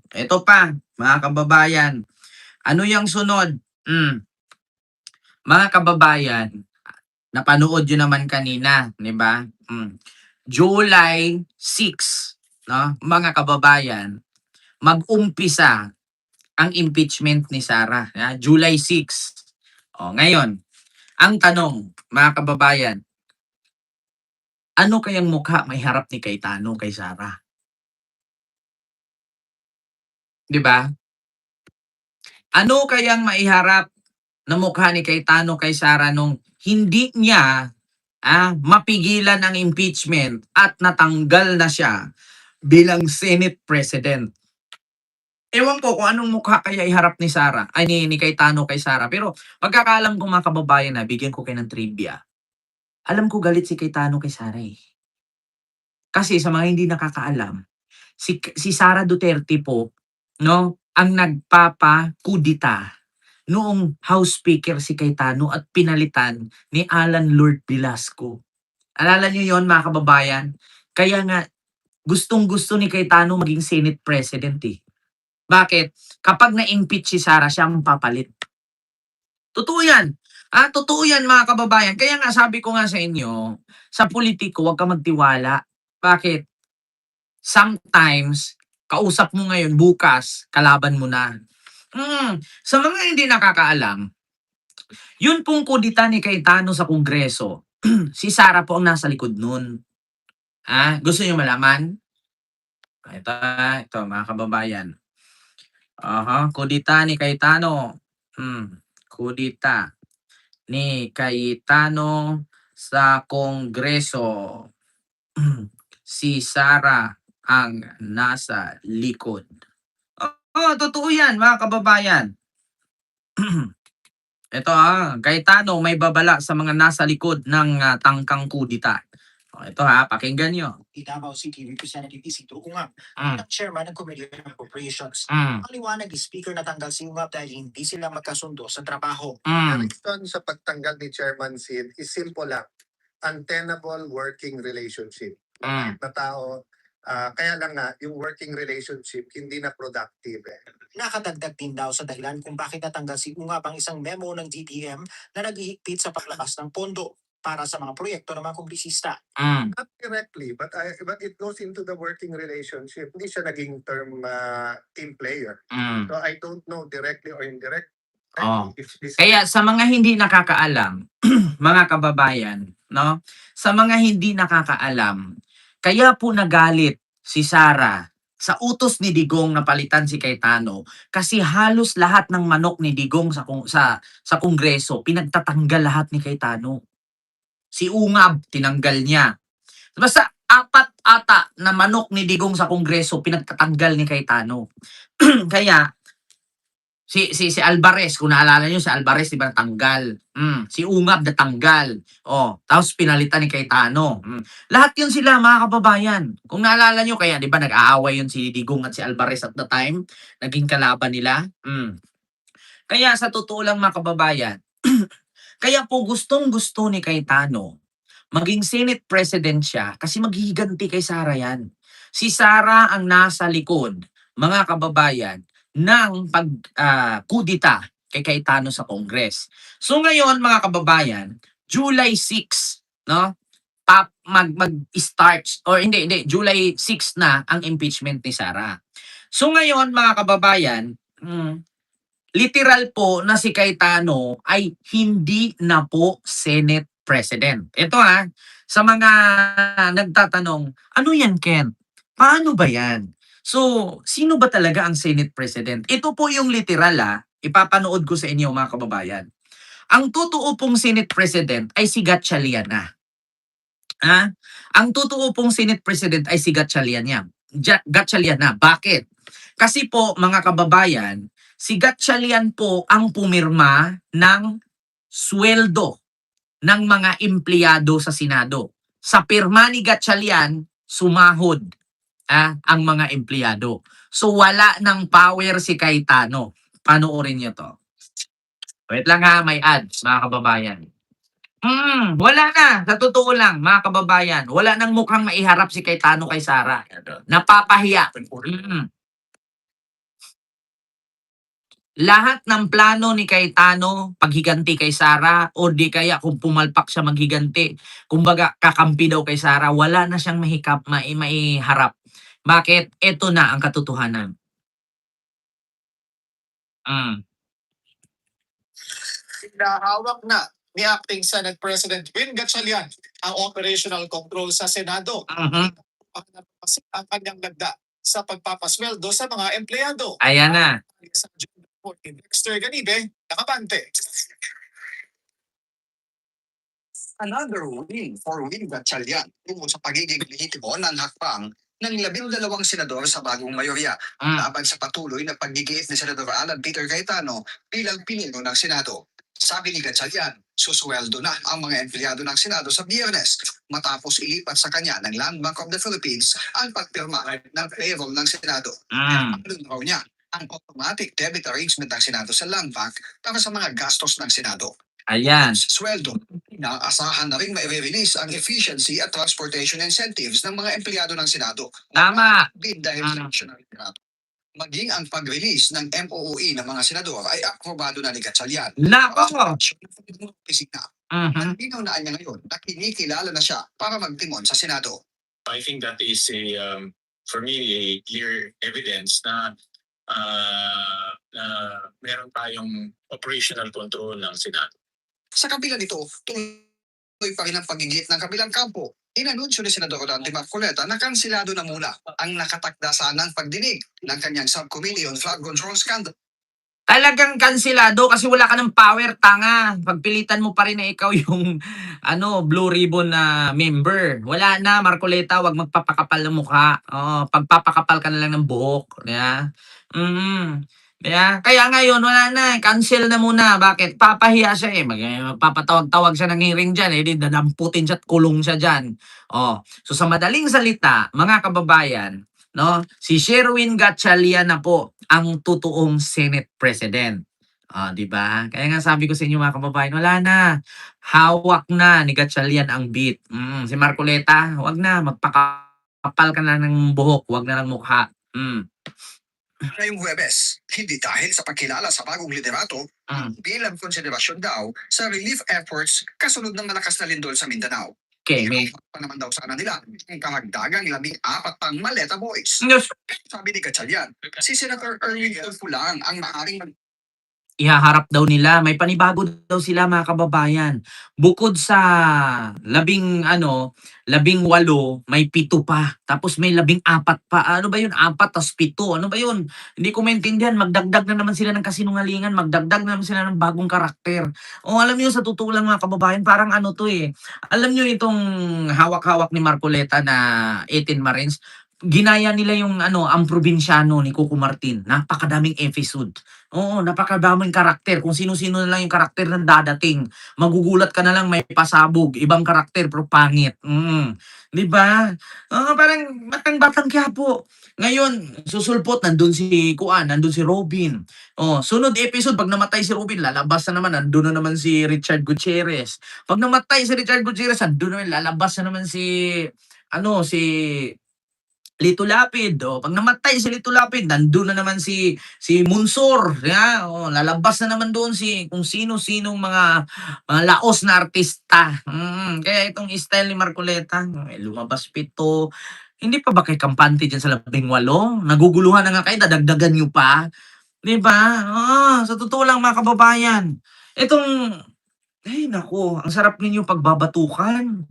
Eto pa, mga kababayan, ano yung sunod? Hmm, Mga kababayan, napanood yun naman kanina, 'di ba? July 6, 'no, mga kababayan, mag-umpisa ang impeachment ni Sara, July 6. Ngayon, ang tanong, mga kababayan, ano kayang mukha maiharap ni Cayetano kay Sara? 'Di ba? Ano kayang maiharap na mukha ni Cayetano kay Sara nung hindi niya, mapigilan ang impeachment at natanggal na siya bilang Senate President? Ewan ko kung anong mukha kaya iharap ni Sara, ay ni Cayetano kay Sara. Pero pagkakaalam ko, mga kababayan, bigyan ko kayo ng trivia. Alam ko galit si Cayetano kay Sara, eh. Kasi sa mga hindi nakakaalam, si Sara Duterte po, 'no, ang nagpapakudita noong House Speaker si Cayetano at pinalitan ni Alan Lord Velasco. Alala niyo 'yon, mga kababayan? Kaya nga gustong-gusto ni Cayetano maging Senate President, eh. Bakit? Kapag na-impeach si Sara, siya ang papalit. Totoo 'yan. Totoo 'yan, mga kababayan. Kaya nga sabi ko nga sa inyo, sa politiko huwag kang magtiwala. Bakit? Sometimes, kausap mo ngayon, bukas kalaban mo na. Sa mga hindi nakakaalam, yun pong kudita ni Cayetano sa Kongreso, si Sara po ang nasa likod nun. Gusto niyo malaman? Ito, mga kababayan. Kudita ni Cayetano. Kudita ni Cayetano sa Kongreso. Si Sara ang nasa likod. Totoo 'yan, mga kababayan. Ito, Cayetano may babala sa mga nasa likod ng, tangkang kudita. Ito, pakinggan niyo. Davao City Representative Isidro Ungab, Hmm, chairman ng Committee on Appropriations. hmm, Ang liwanag ni Speaker natanggal si Ungab dahil hindi sila magkasundo sa trabaho. hmm. Reason sa pagtanggal ni Chairman Sid is simple lang. Untenable working relationship. Mm. Na tao, kaya lang nga, yung working relationship hindi na productive. Nakadagdag din daw sa dahilan kung bakit natanggal si Ungab ang isang memo ng DTM na naghihigpit sa paglabas ng pondo para sa mga proyekto ng mga kongresista. Not directly, but it goes into the working relationship. Hindi siya naging term team player. So I don't know directly or indirectly. If this Kaya sa mga hindi nakakaalam, mga kababayan, 'no? Sa mga hindi nakakaalam, kaya po nagalit si Sara sa utos ni Digong na palitan si Cayetano kasi halos lahat ng manok ni Digong sa Kongreso pinagtatanggal lahat ni Cayetano. Si Ungab tinanggal niya. Basta apat ata na manok ni Digong sa Kongreso pinagtatanggal ni Cayetano. Kaya si Alvarez, kung naalala niyo, si Alvarez 'di ba natanggal. Si Ungab natanggal. Tapos pinalitan ni Cayetano. Lahat 'yun sila, mga kababayan. Kung naalala niyo, kaya 'di ba nag-aaway 'yun si Digong at si Alvarez at the time, naging kalaban nila. Kaya sa totoo lang, mga kababayan, kaya po gustong-gusto ni Cayetano maging Senate President siya kasi maghihiganti kay Sara 'yan. Si Sara ang nasa likod, mga kababayan, ng kudita kay Cayetano sa Congress. So ngayon, mga kababayan, July 6, 'no? Mag-start or hindi, July 6 na ang impeachment ni Sara. So ngayon, mga kababayan, literal po na si Cayetano ay hindi na po Senate President. Ito, sa mga nagtatanong, ano yan, Ken? Paano ba yan? So, sino ba talaga ang Senate President? Ito po yung literal, ipapanood ko sa inyo, mga kababayan. Ang totoo pong Senate President ay si Gatchalian. Ang totoo pong Senate President ay si Gatchalian. Gatchalian. Bakit? Kasi po, mga kababayan, si Gatchalian po ang pumirma ng sweldo ng mga empleyado sa Senado. Sa pirma ni Gatchalian, sumahod ang mga empleyado. So wala ng power si Cayetano. Panoorin niyo to. Wait lang, may ads, mga kababayan. Wala na. Sa totoo lang, mga kababayan, wala nang mukhang maiharap si Cayetano kay Sara. Napapahiya. lahat ng plano ni Cayetano, paghiganti kay Sara, o di kaya kung pumalpak siya maghiganti, kumbaga kakampi daw kay Sara, wala na siyang maiharap. Bakit? Ito na ang katotohanan. Mm. Hinahawak na ni Acting Senate President Win Gatchalian ang operational control sa Senado. Mhm. Ang kanyang lagda sa pagpapasweldo sa mga empleyado. Ayan na. Sa June 14, Dexter Ganibe, nakabante. Another win for Win Gatchalian tungo sa pagiging lehitimo ng hakbang ng 12 senador sa bagong mayorya Mm. laban sa patuloy na paggigiit ni Senador Alan Peter Cayetano bilang pinuno ng Senado. Sabi ni Gatchalian, susweldo na ang mga empleyado ng Senado sa Biyernes matapos ilipat sa kanya ng Land Bank of the Philippines ang pagpirma ng payroll ng Senado. Mm. Ano raw niya ang automatic debit arrangement ng Senado sa Land Bank para sa mga gastos ng Senado. Ayan. Sweldo, inaasahan na rin mai-release ang efficiency at transportation incentives ng mga empleyado ng Senado. Tama. Bid dahil sa national contract. Maging ang pag-release ng MOOE ng mga senador ay aprobado na ni Gatchalian. Nako. Opisina. Mhm. Ang ginawaan niya ngayon na kinikilala na siya para magtimon sa Senado. I think that is for me, a clear evidence na meron tayong operational control ng Senado. Sa kabila nito, tuloy pa rin ang pagigit ng kabilang kampo. Inanunsyo ni Senador Dante Marcoleta na kansilado na muna ang nakatakda sanang pagdinig ng kanyang subcommittee on flood control scandal. Talagang kansilado kasi wala ka ng power, tanga. Pagpilitan mo pa rin na ikaw yung blue ribbon na member. Wala na, Marcoleta, wag magpapakapal ng mukha. Oo, pagpapakapal ka na lang ng buhok. Yeah. Kaya ngayon, wala na. Cancel na muna. Bakit? Papahiya siya eh. Magpapatawag-tawag siya ng hearing dyan. Eh, dadamputin siya at kulong siya dyan. Oh. So sa madaling salita, mga kababayan, no, si Sherwin Gatchalian na po ang totoong Senate President. Di ba? Kaya nga sabi ko sa inyo mga kababayan, wala na. Hawak na ni Gatchalian ang beat. Si Marcoleta, wag na. Magpakapal ka na ng buhok. Wag na ng mukha. Ngayong Huwebes, hindi dahil sa pagkilala sa bagong liderato, bilang konsiderasyon daw sa relief efforts kasunod ng malakas na lindol sa Mindanao. Okay, may... Pa naman daw sana nila ang kahagdagang 14 pang Maleta Boys. Yes. Sabi ni Gatchalian, si Senator Erwin Tulfo lang ang maaaring Ihaharap daw nila. May panibago daw sila mga kababayan. Bukod sa 18, may 7 pa. Tapos may 14 pa. Ano ba yun? 4 tas 7. Ano ba yun? Hindi ko maintindihan. Magdagdag na naman sila ng kasinungalingan. Magdagdag na naman sila ng bagong karakter. Alam niyo sa totoo lang mga kababayan, parang alam niyo itong hawak-hawak ni Marcoleta na 18 Marines, ginaya nila yung ang probinsyano ni Coco Martin. Napakadaming episode. Oo, napakadaming karakter. Kung sino-sino na lang yung karakter na dadating. Magugulat ka na lang may pasabog. Ibang karakter pero pangit. Di ba? Parang batang-batang Quiapo. Ngayon, susulpot, nandun si Kuan, nandun si Robin. Sunod episode, pag namatay si Robin, lalabas na naman, nandun na naman si Richard Gutierrez. Pag namatay si Richard Gutierrez, nandun na naman, lalabas na naman si Lito Lapid. Pag namatay si Lito Lapid, nandun na naman si Munsor. Lalabas na naman doon kung sino-sinong mga laos na artista. Kaya itong style ni Marcoleta, lumabas 7. Hindi pa ba kay kampante dyan sa 18? Naguguluhan na nga kayo, dadagdagan nyo pa. Di ba? Sa totoo lang mga kababayan. Naku, ang sarap ninyo pagbabatukan.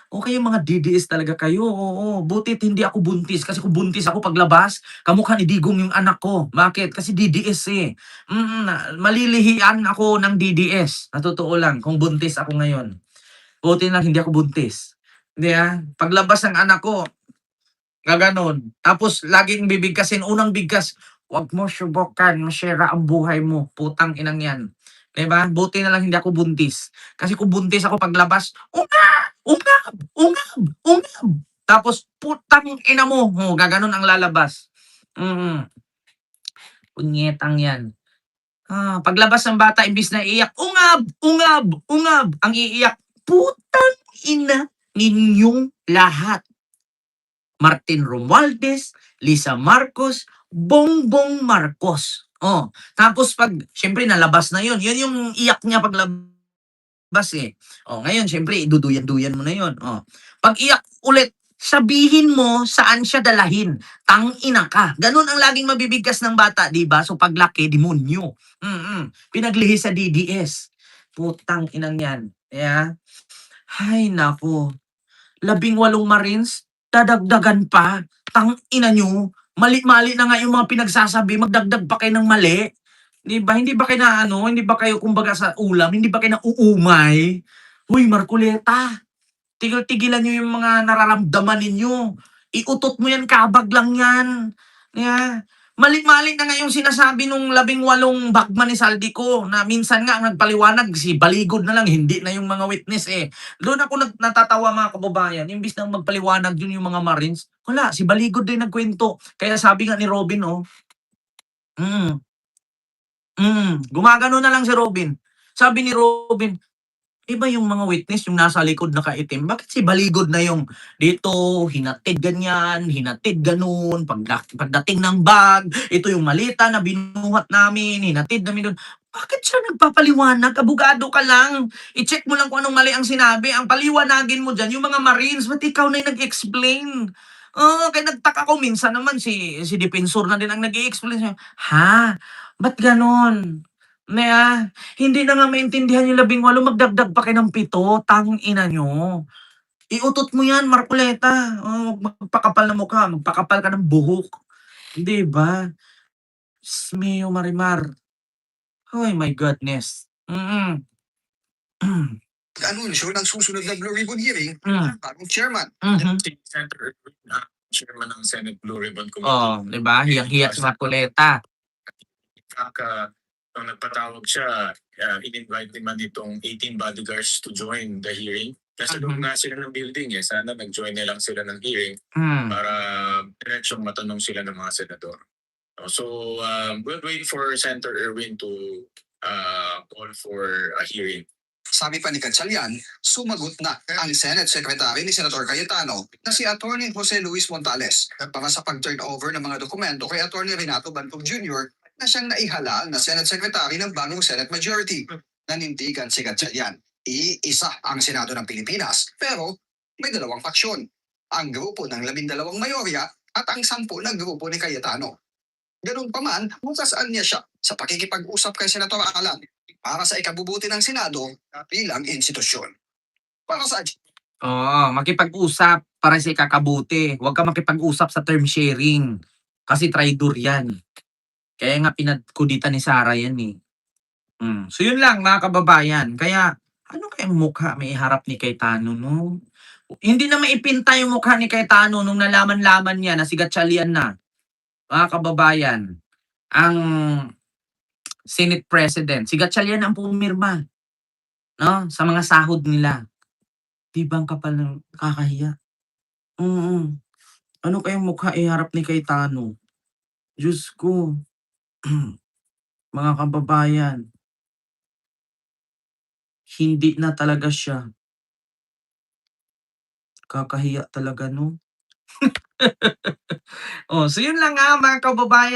Okay, mga DDS talaga kayo. Oo, butit hindi ako buntis. Kasi kung buntis ako paglabas, kamukha ni Digong yung anak ko. Bakit? Kasi DDS eh. Malilihian ako ng DDS. Na totoo lang, kung buntis ako ngayon. Buti lang hindi ako buntis. Hindi paglabas ng anak ko, gaganon. Tapos laging bibigkasin, unang bigkas, wag mo subukan, masira ang buhay mo. Putang inang yan. Diba? Buti na lang hindi ako buntis. Kasi kung buntis ako paglabas, ungab. Tapos, putang ina mo. Gaganon ang lalabas. Punyetang yan. Paglabas ng bata, imbis na iiyak, ungab. Ang iiyak, putang ina ninyong lahat. Martin Romualdez, Lisa Marcos, Bongbong Marcos. Oh, tapos 'pag siyempre nalabas na 'yun, 'yun yung iyak niya paglabas, eh. Oh, ngayon siyempre iduduyan-duyan mo na 'yun, oh. 'Pag iyak ulit, sabihin mo saan siya dalahin, tang-ina ka. Gano'n ang laging mabibigkas ng bata, 'di ba? So paglaki demonyo, pinaglihi sa DDS. Putang inang 'yan, Hay naku, 18 Marines, dadagdagan pa, tang-ina niyo, mali-mali na nga yung mga pinagsasabi, magdagdag pa kayo ng mali. 'Di ba, hindi ba kayo naano, hindi ba kayo kumbaga sa ulam, hindi ba kayo nauumay? Hoy Marcoleta, tigil-tigilan niyo yung mga nararamdaman ninyo. Iutot mo yan, kabag lang yan. Mali-mali na nga yung sinasabi nung 18 bagman ni Saldico na minsan nga ang nagpaliwanag si Baligod na lang, hindi na yung mga witness, eh. Doon ako natatawa mga kababayan, imbis na magpaliwanag yun yung mga Marines, wala, si Baligod din nagkwento. Kaya sabi nga ni Robin, mm, gumagano na lang si Robin. Sabi ni Robin, iba yung mga witness, yung nasa likod nakaitim. Bakit si Baligod na yung dito, hinatid ganyan, hinatid ganun, pagdating ng bag, ito yung malita na binuhat namin, hinatid namin doon. Bakit siya nagpapaliwanag? Abogado ka lang. I-check mo lang kung anong mali ang sinabi. Ang paliwanagin mo dyan, yung mga Marines, ba't ikaw na yung nag-explain? Kaya nagtaka ko minsan naman si Defensor na din ang nag-i-explain. Ha? Ba't ganon? Hindi na nga maintindihan yung 18, magdagdag pa kayo ng 7, tang-ina niyo. Iutot mo yan, Marcoleta. Magpakapal na mukha, magpakapal ka ng buhok. 'Di ba? Mio Marimar. Oh my goodness. Anunsyo ng susunod na Blue Ribbon hearing, Mm. bagong chairman. Si Senator Erwin, chairman ng Senate Blue Ribbon Oh, Committee. 'di ba? Hiyang-hiya si Marcoleta. Nung nagpatawag siya, in-invite naman itong 18 bodyguards to join the hearing. Kasi doon nga sila ng building, sana nag-join na lang sila ng hearing Mm. para diretsong matanong sila ng mga senador. So, we'll wait for Senator Erwin to call for a hearing. Sabi pa ni Gatchalian, sumagot na ang Senate Secretary ni Senator Cayetano na si Atty. Jose Luis Montales para sa pag-turnover ng mga dokumento kay Atty. Renato Bantog Jr. na siyang naihala na Senate Secretary ng bagong Senate Majority. Nanindigan si Gatchalian. Iisa ang Senado ng Pilipinas pero may dalawang faksyon. Ang grupo ng 12 mayorya at ang 10 na grupo ni Cayetano. Ganun pa man, bukasan niya siya sa pakikipag-usap kay Senator Alan para sa ikabubuti ng Senado bilang institusyon. Para sa Oo, makipag-usap para sa ikakabuti. Huwag ka makipag-usap sa term sharing. Kasi traidor yan. Kaya nga pinagkuditan ni Sara yan, eh. So yun lang mga kababayan. Kaya ano kayang mukha may harap ni Cayetano, no? Hindi na maipinta yung mukha ni Cayetano nung nalaman-laman niya na si Gatchalian na. Mga kababayan, ang Senate President, si Gatchalian ang pumirma, no? Sa mga sahod nila. Di ba ang kapal ng nakakahiya? Ano kayang mukha iharap ni Cayetano? Diyos ko. Mga kababayan, hindi na talaga siya. Kakahiya talaga, no? So yun lang mga kababayan.